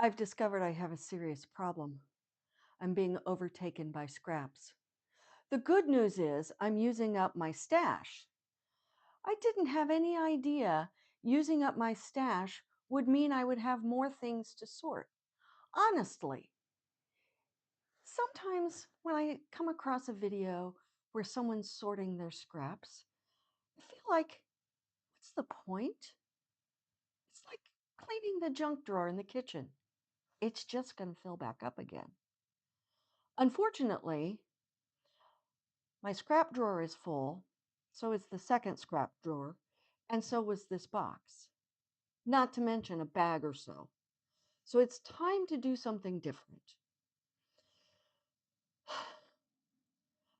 I've discovered I have a serious problem. I'm being overtaken by scraps. The good news is I'm using up my stash. I didn't have any idea using up my stash would mean I would have more things to sort. Honestly, sometimes when I come across a video where someone's sorting their scraps, I feel like, what's the point? It's like cleaning the junk drawer in the kitchen. It's just going to fill back up again. Unfortunately, my scrap drawer is full, so is the second scrap drawer, and so was this box, not to mention a bag or so. So it's time to do something different.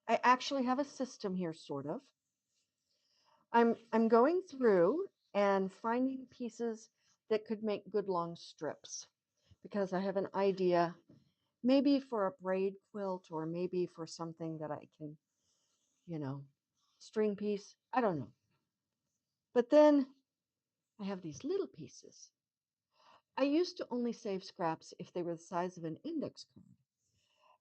I actually have a system here, sort of. I'm going through and finding pieces that could make good long strips because I have an idea, maybe for a braid quilt or maybe for something that I can, you know, string piece. I don't know. But then I have these little pieces. I used to only save scraps if they were the size of an index card.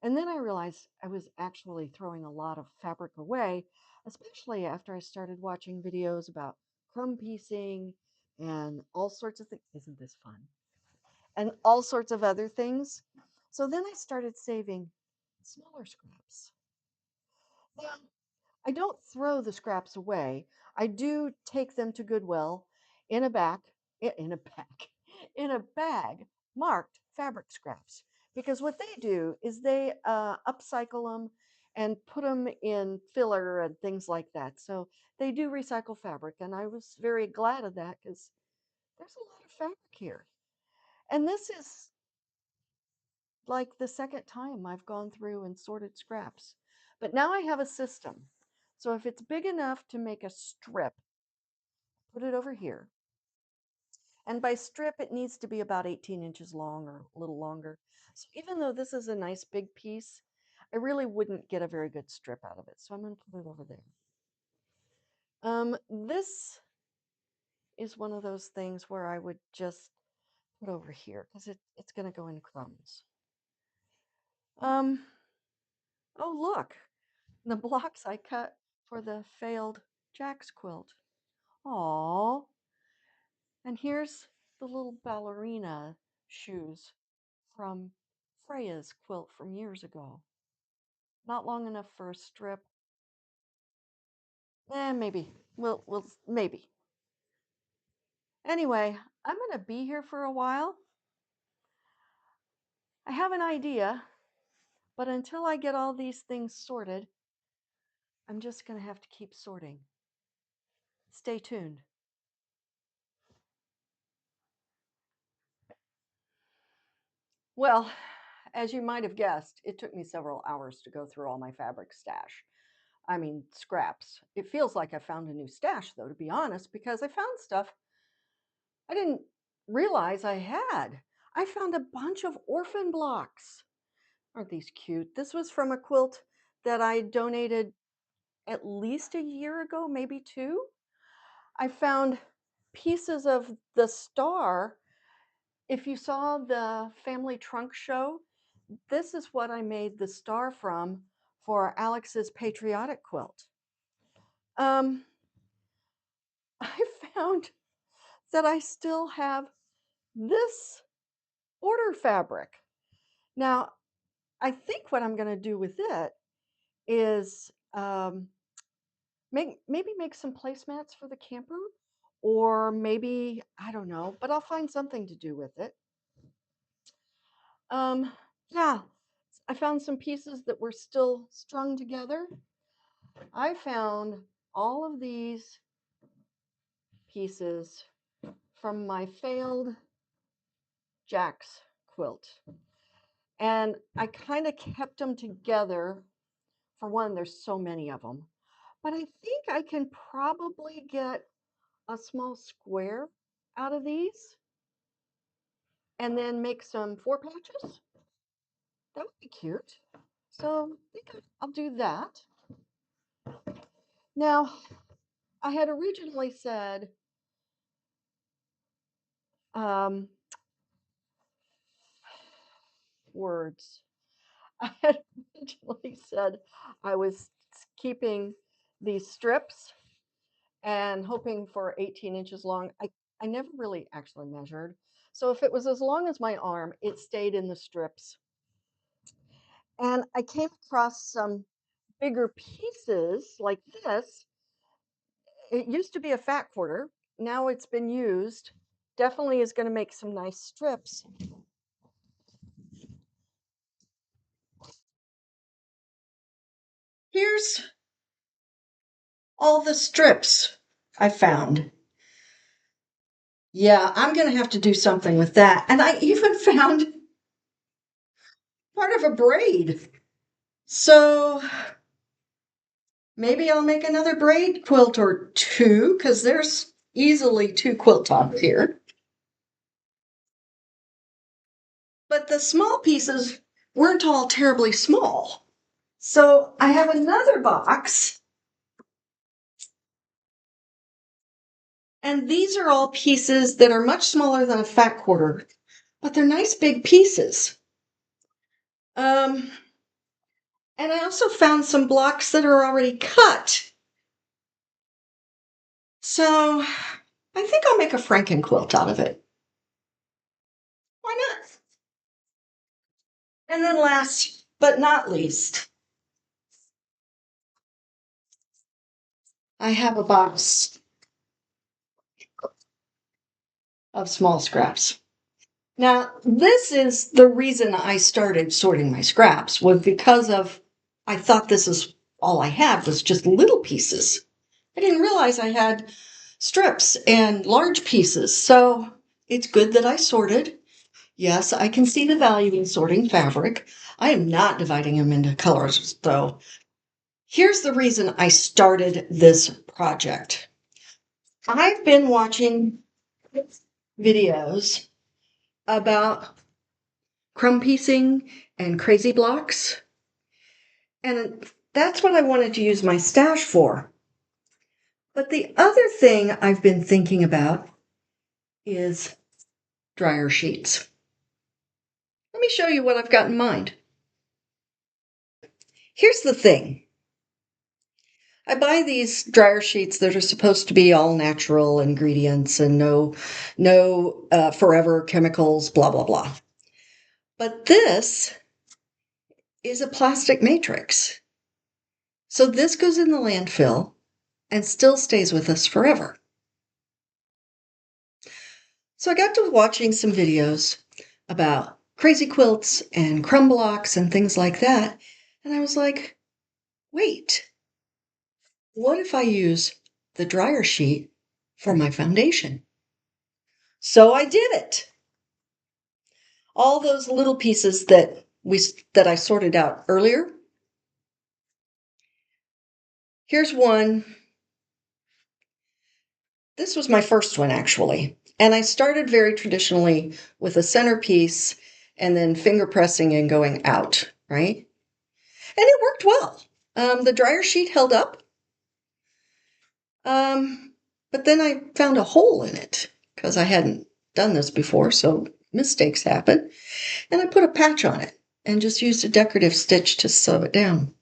And then I realized I was actually throwing a lot of fabric away, especially after I started watching videos about crumb piecing and all sorts of things. Isn't this fun? And all sorts of other things. So then I started saving smaller scraps. Now, I don't throw the scraps away. I do take them to Goodwill in a bag, in a bag, in a bag marked fabric scraps. Because what they do is they upcycle them and put them in filler and things like that. So they do recycle fabric, and I was very glad of that because there's a lot of fabric here. And this is like the second time I've gone through and sorted scraps. But now I have a system. So if it's big enough to make a strip, put it over here. And by strip, it needs to be about 18 inches long or a little longer. So even though this is a nice big piece, I really wouldn't get a very good strip out of it. So I'm going to put it over there. This is one of those things where I would just put over here because it's going to go in crumbs. Um, oh, look, the blocks I cut for the failed Jack's quilt. Aww. And here's the little ballerina shoes from Freya's quilt from years ago. Not long enough for a strip. Maybe. We'll maybe. Anyway, I'm going to be here for a while. I have an idea, but until I get all these things sorted, I'm just going to have to keep sorting. Stay tuned. Well, as you might have guessed, it took me several hours to go through all my fabric stash. I mean, scraps. It feels like I found a new stash, though, to be honest, because I found stuff I didn't realize I had. I found a bunch of orphan blocks. Aren't these cute? This was from a quilt that I donated at least a year ago, maybe two. I found pieces of the star. If you saw the family trunk show, this is what I made the star from for Alex's patriotic quilt. Um, I found that I still have this border fabric. Now, I think what I'm going to do with it is maybe make some placemats for the camper, or maybe, I don't know, but I'll find something to do with it. Um, yeah, I found some pieces that were still strung together. I found all of these pieces from my failed Jack's quilt. And I kind of kept them together. For one, there's so many of them. But I think I can probably get a small square out of these and then make some 4 patches. That would be cute. So I think I'll do that. Now, I had originally said um, words. I had originally said I was keeping these strips and hoping for 18 inches long. I never really actually measured. So if it was as long as my arm, it stayed in the strips. And I came across some bigger pieces like this. It used to be a fat quarter. Now it's been used. Definitely is going to make some nice strips. Here's all the strips I found. Yeah, I'm going to have to do something with that. And I even found part of a braid. So maybe I'll make another braid quilt or two, because there's easily 2 quilt tops here. But the small pieces weren't all terribly small. So I have another box. And these are all pieces that are much smaller than a fat quarter, but they're nice big pieces. And I also found some blocks that are already cut. So I think I'll make a Franken quilt out of it. Why not? And then last but not least, I have a box of small scraps. Now, this is the reason I started sorting my scraps, was because of, I thought this is all I had was just little pieces. I didn't realize I had strips and large pieces. So it's good that I sorted. Yes, I can see the value in sorting fabric. I am not dividing them into colors, though. Here's the reason I started this project. I've been watching videos about crumb piecing and crazy blocks, and that's what I wanted to use my stash for. But the other thing I've been thinking about is dryer sheets. Let me show you what I've got in mind. Here's the thing. I buy these dryer sheets that are supposed to be all natural ingredients and no forever chemicals, blah, blah, blah. But this is a plastic matrix. So this goes in the landfill and still stays with us forever. So I got to watching some videos about crazy quilts and crumb blocks and things like that. And I was like, wait, what if I use the dryer sheet for my foundation? So I did it. All those little pieces that I sorted out earlier. Here's one. This was my first one, actually. And I started very traditionally with a centerpiece and then finger pressing and going out, right? And it worked well. The dryer sheet held up. But then I found a hole in it because I hadn't done this before, so mistakes happen. And I put a patch on it and just used a decorative stitch to sew it down.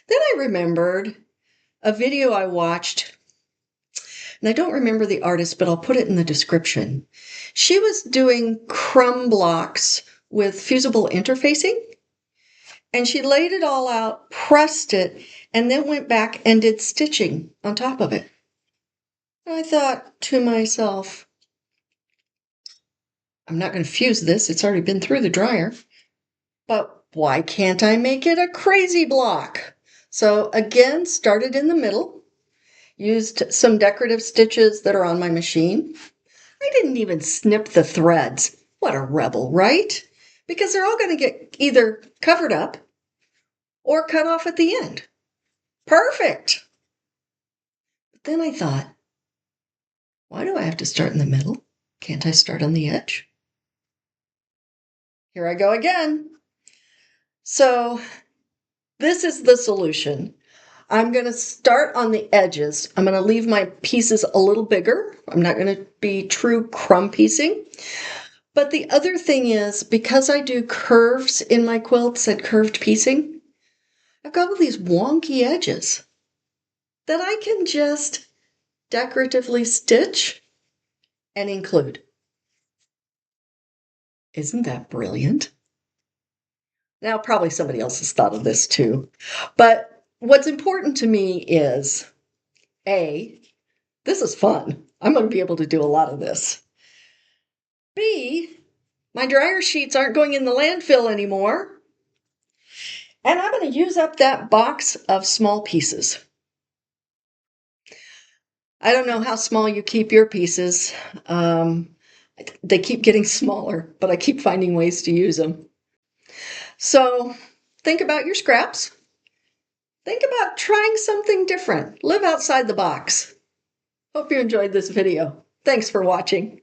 Then I remembered a video I watched, and I don't remember the artist, but I'll put it in the description. She was doing crumb blocks with fusible interfacing, and she laid it all out, pressed it, and then went back and did stitching on top of it. And I thought to myself, I'm not going to fuse this. It's already been through the dryer. But why can't I make it a crazy block? So again, started in the middle, used some decorative stitches that are on my machine. I didn't even snip the threads. What a rebel, right? Because they're all going to get either covered up or cut off at the end. Perfect. But then I thought, why do I have to start in the middle? Can't I start on the edge? Here I go again. So this is the solution. I'm going to start on the edges. I'm going to leave my pieces a little bigger. I'm not going to be true crumb piecing. But the other thing is, because I do curves in my quilts and curved piecing, I've got all these wonky edges that I can just decoratively stitch and include. Isn't that brilliant? Now, probably somebody else has thought of this too. But what's important to me is, A, this is fun. I'm going to be able to do a lot of this. B, my dryer sheets aren't going in the landfill anymore. And I'm going to use up that box of small pieces. I don't know how small you keep your pieces. They keep getting smaller, but I keep finding ways to use them. So think about your scraps. Think about trying something different. Live outside the box. Hope you enjoyed this video. Thanks for watching.